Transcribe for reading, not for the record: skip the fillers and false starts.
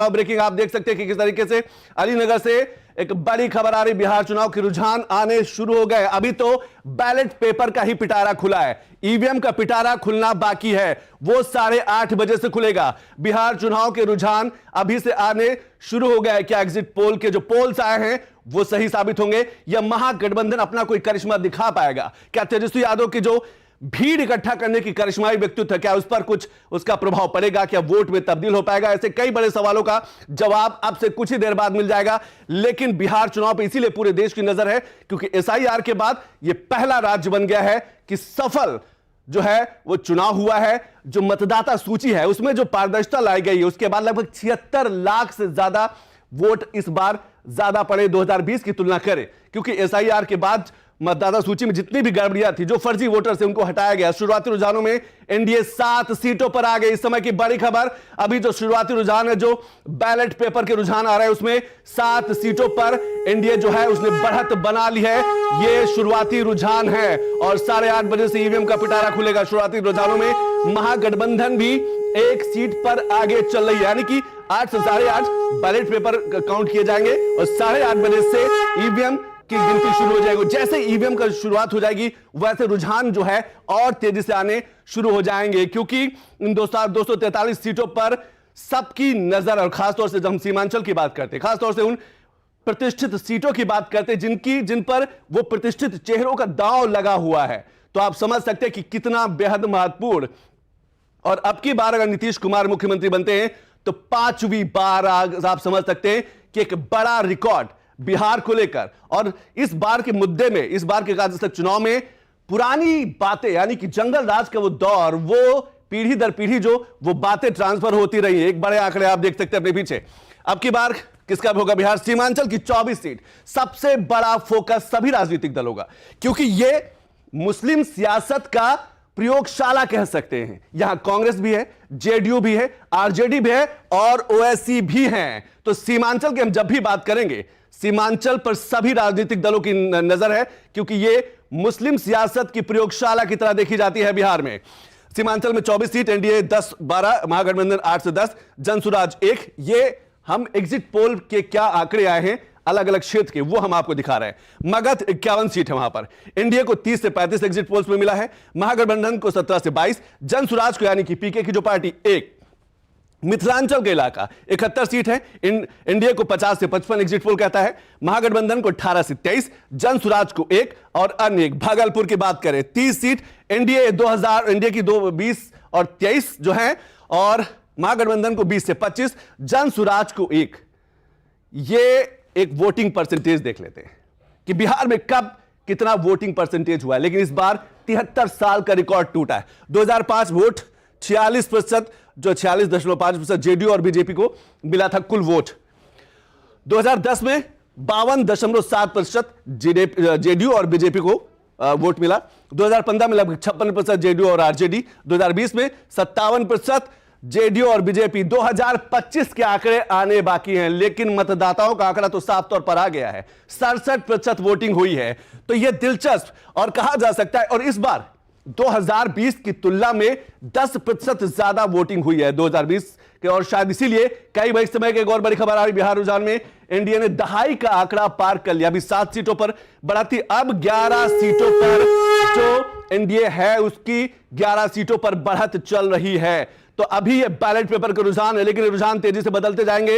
Breaking आप देख सकते हैं कि किस तरीके से अलीनगर से एक बड़ी खबर आ रही। बिहार चुनाव के रुझान आने शुरू हो गए। अभी तो बैलेट पेपर का ही पिटारा खुला है, ईवीएम का पिटारा खुलना बाकी है। वो 8:30 बजे से खुलेगा। बिहार चुनाव के रुझान अभी से आने शुरू हो गए। क्या एग्जिट पोल के जो पोल्स आए हैं वो सही साबित होंगे या महागठबंधन अपना कोई करिश्मा दिखा पाएगा? क्या तेजस्वी यादव की जो भीड़ इकट्ठा करने की करिश्माई व्यक्तित्व है, क्या उस पर कुछ उसका प्रभाव पड़ेगा? क्या वोट में तब्दील हो पाएगा? ऐसे कई बड़े सवालों का जवाब आपसे कुछ ही देर बाद मिल जाएगा। लेकिन बिहार चुनाव पर इसीलिए पूरे देश की नजर है क्योंकि एसआईआर के बाद यह पहला राज्य बन गया है कि सफल जो है वो चुनाव हुआ है। जो मतदाता सूची है उसमें जो पारदर्शिता लाई गई है उसके बाद लगभग 76 लाख से ज्यादा वोट इस बार ज्यादा पड़े 2020 की तुलना करें, क्योंकि एसआईआर के बाद मतदाता सूची में जितनी भी गड़बड़ियां थी, जो फर्जी वोटर थे उनको हटाया गया। शुरुआती रुझानों में एनडीए 7 सीटों पर आ गई। इस समय की बड़ी खबर, अभी जो शुरुआती रुझान है, जो बैलेट पेपर के रुझान आ रहे हैं उसमें 7 सीटों पर एनडीए जो है उसने बढ़त बना ली है। यह शुरुआती रुझान है और 8:30 बजे से ईवीएम का पिटारा खुलेगा। शुरुआती रुझानों में महागठबंधन भी 1 सीट पर आगे चल रही है, यानी कि 8 से 8:30 बैलेट पेपर काउंट किए जाएंगे और 8:30 बजे से ईवीएम की गिनती शुरू हो जाएगी। जैसे ईवीएम का शुरुआत हो जाएगी वैसे रुझान जो है और तेजी से आने शुरू हो जाएंगे, क्योंकि इन 243 सीटों पर सबकी नजर, और खासतौर से जब हम सीमांचल की बात करते हैं, खासतौर से उन प्रतिष्ठित सीटों की बात करते हैं जिन पर वो प्रतिष्ठित चेहरों का दांव लगा हुआ है, तो आप समझ सकते हैं कि कितना बेहद महत्वपूर्ण। और अब की बार अगर नीतीश कुमार मुख्यमंत्री बनते हैं तो 5वीं बार आप समझ सकते हैं कि एक बड़ा रिकॉर्ड बिहार को लेकर। और इस बार के मुद्दे में, इस बार के राज्यसभा चुनाव में पुरानी बातें, यानी कि जंगल राज का वो दौर, वो पीढ़ी दर पीढ़ी जो वो बातें ट्रांसफर होती रही है। एक बड़े आंकड़े आप देख सकते हैं अपने पीछे। अब की बार किसका होगा बिहार? सीमांचल की 24 सीट। सबसे बड़ा फोकस सभी राजनीतिक दलों का, क्योंकि ये मुस्लिम सियासत का प्रयोगशाला कह सकते हैं। यहां कांग्रेस भी है, जेडीयू भी है, आरजेडी भी है और ओवैसी भी हैं। तो सीमांचल की हम जब भी बात करेंगे, सीमांचल पर सभी राजनीतिक दलों की नजर है, क्योंकि यह मुस्लिम सियासत की प्रयोगशाला की तरह देखी जाती है बिहार में। सीमांचल में 24 सीट, एनडीए 10-12, महागठबंधन 8 से 10, जनसुराज 1। ये हम एग्जिट पोल के क्या आंकड़े आए हैं अलग अलग क्षेत्र के, वो हम आपको दिखा रहे हैं। मगध 51 सीट है वहां पर। एनडीए को 30 से 35 एग्जिट पोल्स में मिला है, महागठबंधन को 17 से 22, जनसुराज को यानी कि पीके की जो पार्टी 1, मिथिलांचल का इलाका 71 सीट है। एनडीए को 50 से 55 एग्जिट पोल कहता है, महागठबंधन को 18 से 23, जनसुराज को 1 और अन्य 1। भागलपुर की बात करें 30 सीट, एनडीए की 20 और 23 जो है, और महागठबंधन को 20 से 25, जनसुराज को 1। ये एक वोटिंग परसेंटेज देख लेते हैं कि बिहार में कब कितना वोटिंग परसेंटेज हुआ है। लेकिन इस बार 73 साल का रिकॉर्ड टूटा है। 2005 वोट 46%, जो 46.5% जेडीयू और बीजेपी को मिला था कुल वोट। 2010 में 52.7% जेडीयू और बीजेपी को वोट मिला। 2015 में लगभग 56% जेडीयू और आरजेडी। 2020 में 57% जेडीयू और बीजेपी। 2025 के आंकड़े आने बाकी हैं, लेकिन मतदाताओं का आंकड़ा तो साफ तौर पर आ गया है। 67% वोटिंग हुई है। तो यह दिलचस्प और कहा जा सकता है, और इस बार 2020 की तुलना में 10% ज्यादा वोटिंग हुई है 2020 के, और शायद इसीलिए कई बड़े समय की एक और बड़ी खबर आ रही बिहार रुझान में, एनडीए ने दहाई का आंकड़ा पार कर लिया। अभी 7 सीटों पर बढ़ा थी, अब 11 सीटों पर जो एनडीए है उसकी 11 सीटों पर बढ़त चल रही है। तो अभी ये बैलेट पेपर का रुझान है, लेकिन रुझान तेजी से बदलते जाएंगे।